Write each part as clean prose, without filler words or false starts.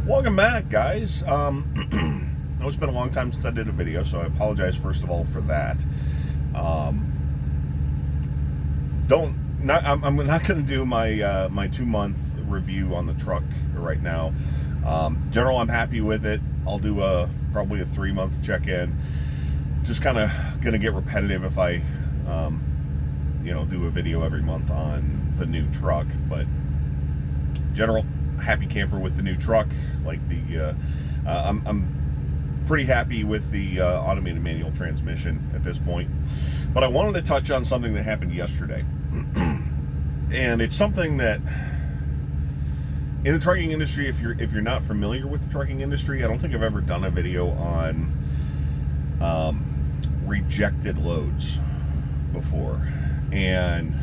Welcome back, guys. I know it's been a long time since I did a video, so I apologize first of all for that. I'm not going to do my my 2-month review on the truck right now. General, I'm happy with it. I'll do probably a 3-month check-in. Just kind of going to get repetitive if I do a video every month on the new truck. But general, happy camper with the new truck. Like I'm pretty happy with the automated manual transmission at this point. But I wanted to touch on something that happened yesterday. And it's something that in the trucking industry, if you're not familiar with the trucking industry, I don't think I've ever done a video on rejected loads before. And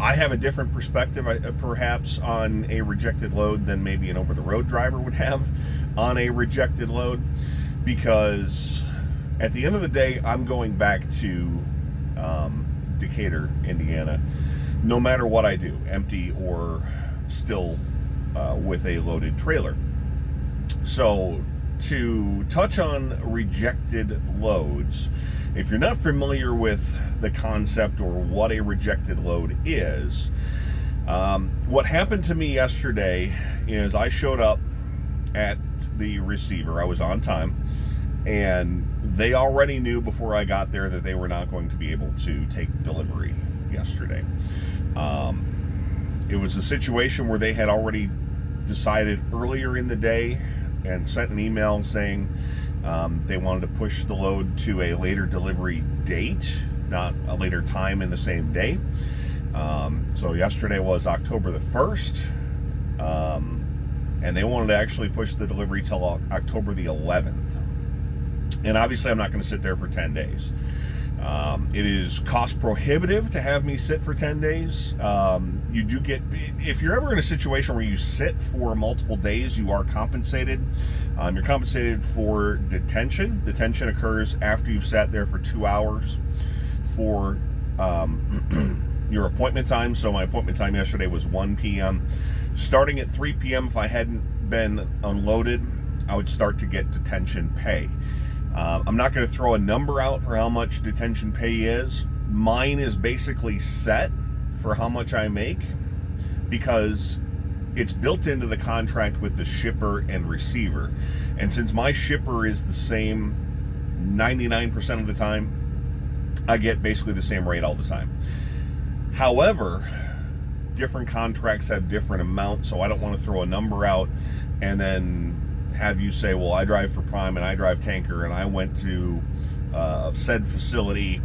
I have a different perspective perhaps on a rejected load than maybe an over-the-road driver would have on a rejected load, because at the end of the day, I'm going back to Decatur, Indiana, no matter what I do, empty or still with a loaded trailer. So to touch on rejected loads, if you're not familiar with the concept or what a rejected load is, what happened to me yesterday is I showed up at the receiver. I was on time, and they already knew before I got there that they were not going to be able to take delivery yesterday. It was a situation where they had already decided earlier in the day and sent an email saying they wanted to push the load to a later delivery date, not a later time in the same day. So yesterday was October the 1st, and they wanted to actually push the delivery till October the 11th. And obviously I'm not going to sit there for 10 days. It is cost prohibitive to have me sit for 10 days. You do get, if you're ever in a situation where you sit for multiple days, you are compensated. You're compensated for detention. Detention occurs after you've sat there for 2 hours for your appointment time. So my appointment time yesterday was 1 p.m. Starting at 3 p.m., if I hadn't been unloaded, I would start to get detention pay. I'm not going to throw a number out for how much detention pay is. Mine is basically set for how much I make because it's built into the contract with the shipper and receiver. And since my shipper is the same 99% of the time, I get basically the same rate all the time. However, different contracts have different amounts, so I don't want to throw a number out and then have you say, well, I drive for Prime and I drive Tanker and I went to said facility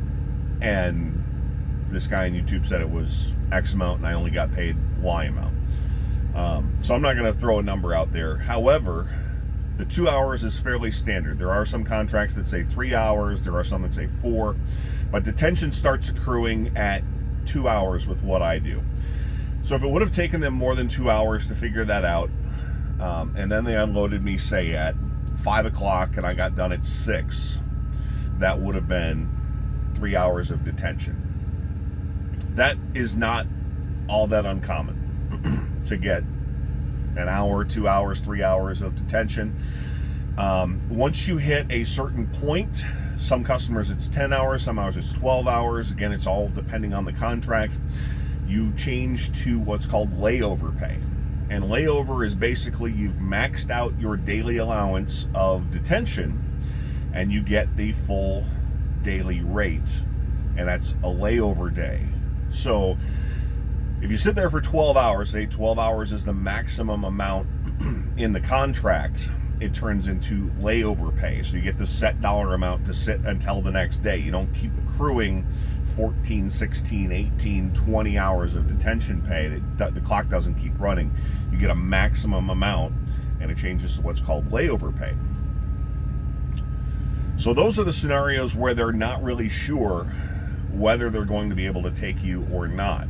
and this guy on YouTube said it was X amount and I only got paid Y amount. So I'm not going to throw a number out there. However, the 2 hours is fairly standard. There are some contracts that say 3 hours. There are some that say 4. But detention starts accruing at 2 hours with what I do. So if it would have taken them more than 2 hours to figure that out, and then they unloaded me, say, at 5 o'clock, and I got done at 6. That would have been 3 hours of detention. That is not all that uncommon to get an hour, 2 hours, 3 hours of detention. Once you hit a certain point, some customers it's 10 hours, some hours it's 12 hours. Again, it's all depending on the contract. You change to what's called layover pay. And layover is basically you've maxed out your daily allowance of detention and you get the full daily rate. And that's a layover day. So if you sit there for 12 hours, say 12 hours is the maximum amount in the contract, it turns into layover pay. So you get the set dollar amount to sit until the next day. You don't keep accruing 14, 16, 18, 20 hours of detention pay. The clock doesn't keep running. You get a maximum amount, and it changes to what's called layover pay. So those are the scenarios where they're not really sure whether they're going to be able to take you or not.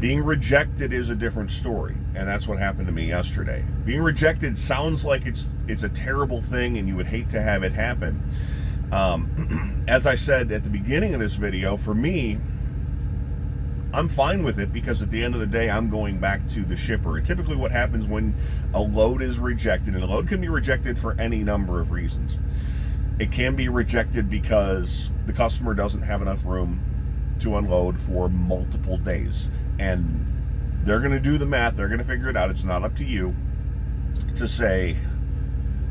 Being rejected is a different story, and that's what happened to me yesterday. Being rejected sounds like it's a terrible thing, and you would hate to have it happen. As I said at the beginning of this video, for me, I'm fine with it because at the end of the day, I'm going back to the shipper. And typically what happens when a load is rejected, and a load can be rejected for any number of reasons. It can be rejected because the customer doesn't have enough room to unload for multiple days. And they're going to do the math. They're going to figure it out. It's not up to you to say,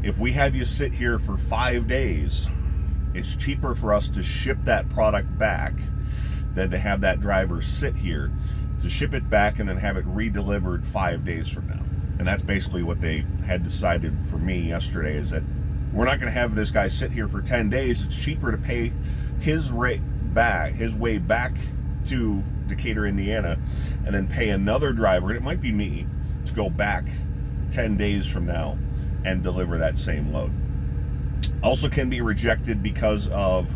if we have you sit here for 5 days, it's cheaper for us to ship that product back than to have that driver sit here, to ship it back and then have it redelivered 5 days from now. And that's basically what they had decided for me yesterday, is that we're not going to have this guy sit here for 10 days. It's cheaper to pay his way back to Decatur, Indiana, and then pay another driver, and it might be me, to go back 10 days from now and deliver that same load. Also can be rejected because of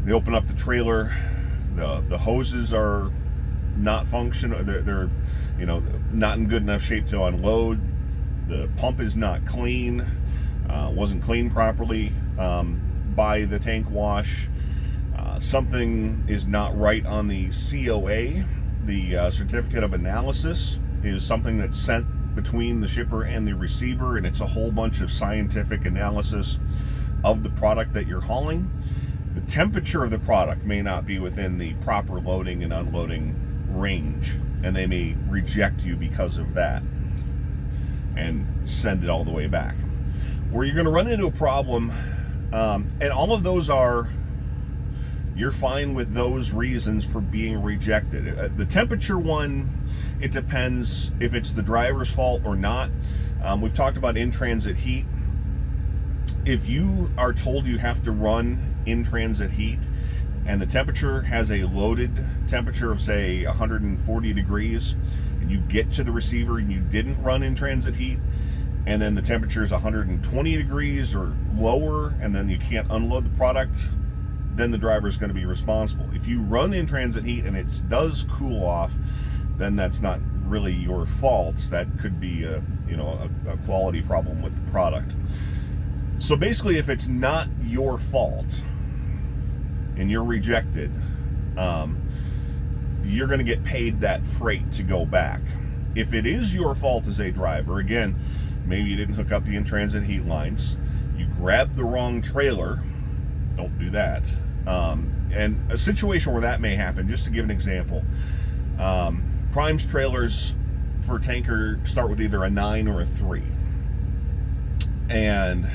they open up the trailer, the hoses are not functional, they're not in good enough shape to unload, the pump is not clean, wasn't cleaned properly by the tank wash, something is not right on the COA, the certificate of analysis is something that's sent between the shipper and the receiver, and it's a whole bunch of scientific analysis of the product that you're hauling. The temperature of the product may not be within the proper loading and unloading range, and they may reject you because of that and send it all the way back. Where you're going to run into a problem, and all of those are, you're fine with those reasons for being rejected. The temperature one, it depends if it's the driver's fault or not. We've talked about in-transit heat. If you are told you have to run in-transit heat and the temperature has a loaded temperature of, say, 140 degrees, and you get to the receiver and you didn't run in-transit heat, and then the temperature is 120 degrees or lower, and then you can't unload the product, then the driver is going to be responsible. If you run in transit heat and it does cool off, then that's not really your fault. That could be a quality problem with the product. So basically, if it's not your fault and you're rejected, you're going to get paid that freight to go back. If it is your fault as a driver, again, maybe you didn't hook up the in-transit heat lines, you grabbed the wrong trailer, don't do that. And a situation where that may happen, just to give an example, Prime's trailers for tanker start with either a 9 or a 3. And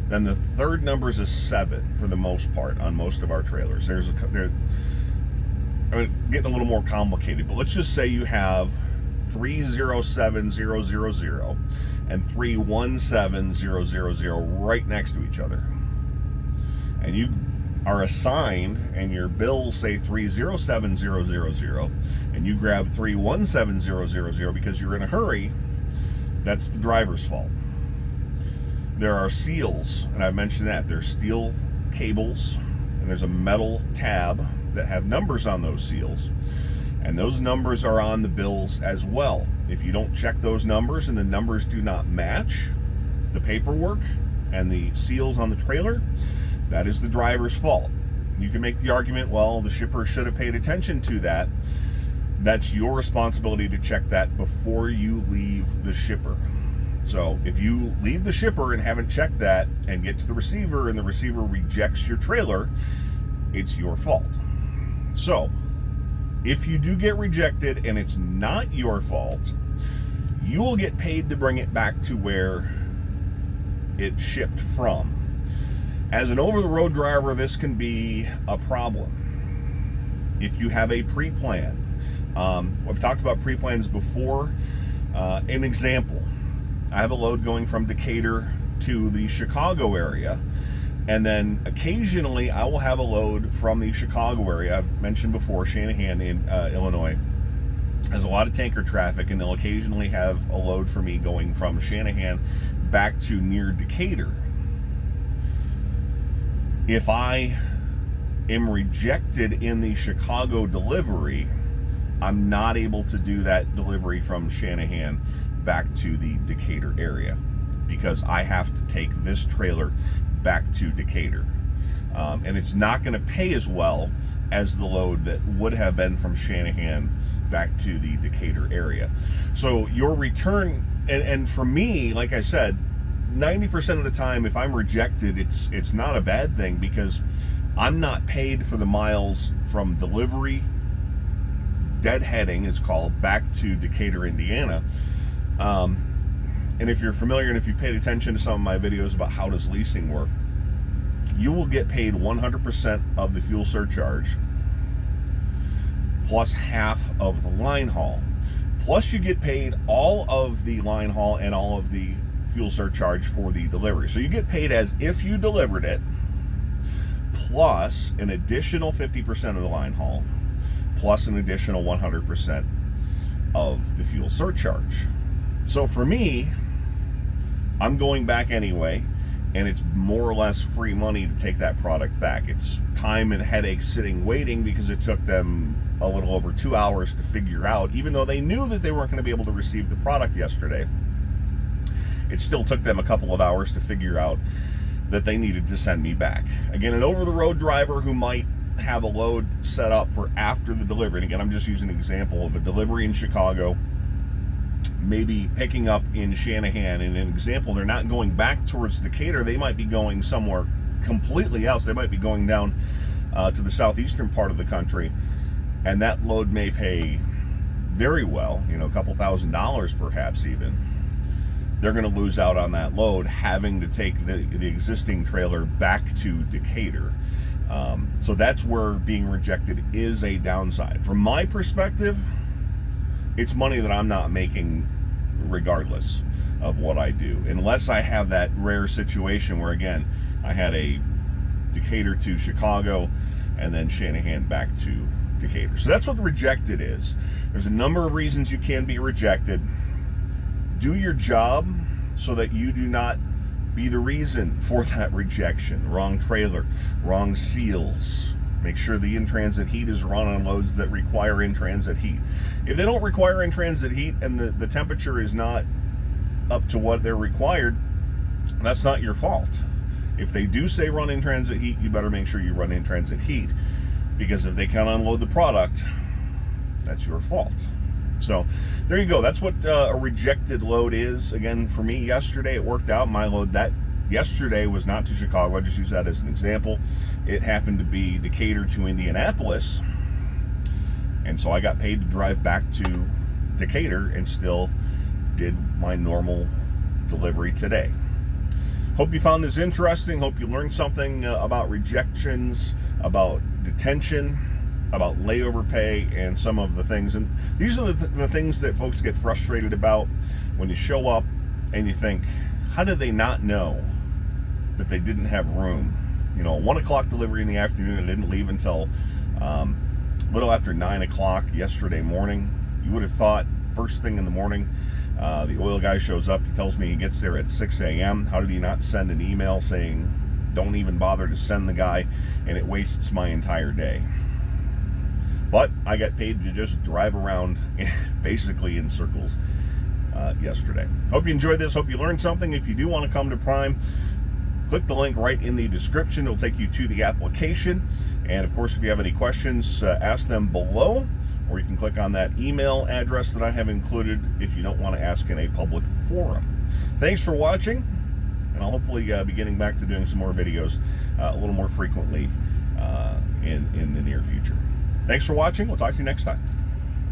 then the third number is a 7 for the most part on most of our trailers. They're getting a little more complicated, but let's just say you have 307000 and 317000 right next to each other. And you are assigned, and your bills say 307000, and you grab 317000 because you're in a hurry, that's the driver's fault. There are seals, and I've mentioned that. There's steel cables, and there's a metal tab that have numbers on those seals, and those numbers are on the bills as well. If you don't check those numbers and the numbers do not match the paperwork and the seals on the trailer, that is the driver's fault. You can make the argument, well, the shipper should have paid attention to that. That's your responsibility to check that before you leave the shipper. So if you leave the shipper and haven't checked that and get to the receiver and the receiver rejects your trailer, it's your fault. So if you do get rejected and it's not your fault, you will get paid to bring it back to where it shipped from. As an over-the-road driver, this can be a problem. If you have a pre-plan, I've talked about pre-plans before. An example, I have a load going from Decatur to the Chicago area, and then occasionally I will have a load from the Chicago area. I've mentioned before, Shanahan in Illinois has a lot of tanker traffic, and they'll occasionally have a load for me going from Shanahan back to near Decatur. If I am rejected in the Chicago delivery, I'm not able to do that delivery from Shanahan back to the Decatur area because I have to take this trailer back to Decatur. And it's not going to pay as well as the load that would have been from Shanahan back to the Decatur area. So your return, and for me, like I said, 90% of the time, if I'm rejected, it's not a bad thing, because I'm not paid for the miles from delivery, deadheading is called, back to Decatur, Indiana. And if you're familiar and if you've paid attention to some of my videos about how does leasing work, you will get paid 100% of the fuel surcharge plus half of the line haul. Plus you get paid all of the line haul and all of the fuel surcharge for the delivery. So you get paid as if you delivered it, plus an additional 50% of the line haul, plus an additional 100% of the fuel surcharge. So for me, I'm going back anyway, and it's more or less free money to take that product back. It's time and headache sitting waiting, because it took them a little over 2 hours to figure out, even though they knew that they weren't going to be able to receive the product yesterday, it still took them a couple of hours to figure out that they needed to send me back. Again, an over-the-road driver who might have a load set up for after the delivery, and again, I'm just using an example of a delivery in Chicago, maybe picking up in Shanahan. In an example, they're not going back towards Decatur, they might be going somewhere completely else. They might be going down to the southeastern part of the country, and that load may pay very well, a couple $1,000s perhaps even. They're going to lose out on that load, having to take the existing trailer back to Decatur. So that's where being rejected is a downside. From my perspective, it's money that I'm not making regardless of what I do, unless I have that rare situation where, again, I had a Decatur to Chicago and then Shanahan back to Decatur. So that's what rejected is. There's a number of reasons you can be rejected. Do your job so that you do not be the reason for that rejection. Wrong trailer, wrong seals. Make sure the in-transit heat is run on loads that require in-transit heat. If they don't require in-transit heat and the temperature is not up to what they're required, that's not your fault. If they do say run in-transit heat, you better make sure you run in-transit heat, because if they can't unload the product, that's your fault. So there you go. That's what a rejected load is. Again, for me yesterday, it worked out. My load that yesterday was not to Chicago. I just use that as an example. It happened to be Decatur to Indianapolis, and so I got paid to drive back to Decatur and still did my normal delivery today. Hope you found this interesting. Hope you learned something about rejections, about detention, about layover pay, and some of the things. And these are the things that folks get frustrated about when you show up and you think, how did they not know that they didn't have room? 1 o'clock delivery in the afternoon. I didn't leave until little after 9 o'clock yesterday morning. You would have thought first thing in the morning, the oil guy shows up. He tells me he gets there at 6 a.m. How did he not send an email saying, don't even bother to send the guy, and it wastes my entire day? But I got paid to just drive around basically in circles yesterday. Hope you enjoyed this. Hope you learned something. If you do want to come to Prime, click the link right in the description. It'll take you to the application. And of course, if you have any questions, ask them below, or you can click on that email address that I have included if you don't want to ask in a public forum. Thanks for watching, and I'll hopefully be getting back to doing some more videos a little more frequently in the near future. Thanks for watching. We'll talk to you next time.